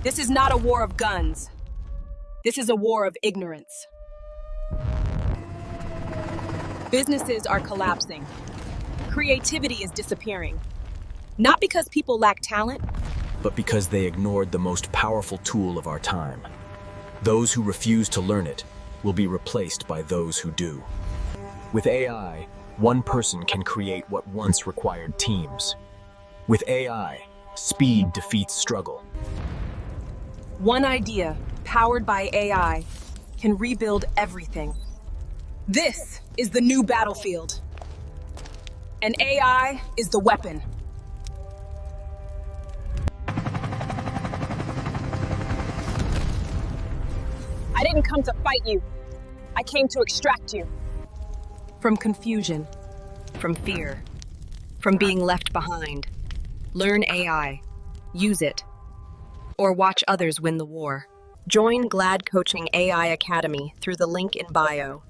This is not a war of guns. This is a war of ignorance. Businesses are collapsing. Creativity is disappearing. Not because people lack talent, but because they ignored the most powerful tool of our time. Those who refuse to learn it will be replaced by those who do. With AI, one person can create what once required teams. With AI, speed defeats struggle. one idea, powered by AI, can rebuild everything. This is the new battlefield. And AI is the weapon. I didn't come to fight you. I came to extract you. From confusion, from fear, from being left behind. Learn AI. Use it. Or watch others win the war. Join Glad Coaching AI Academy through the link in bio.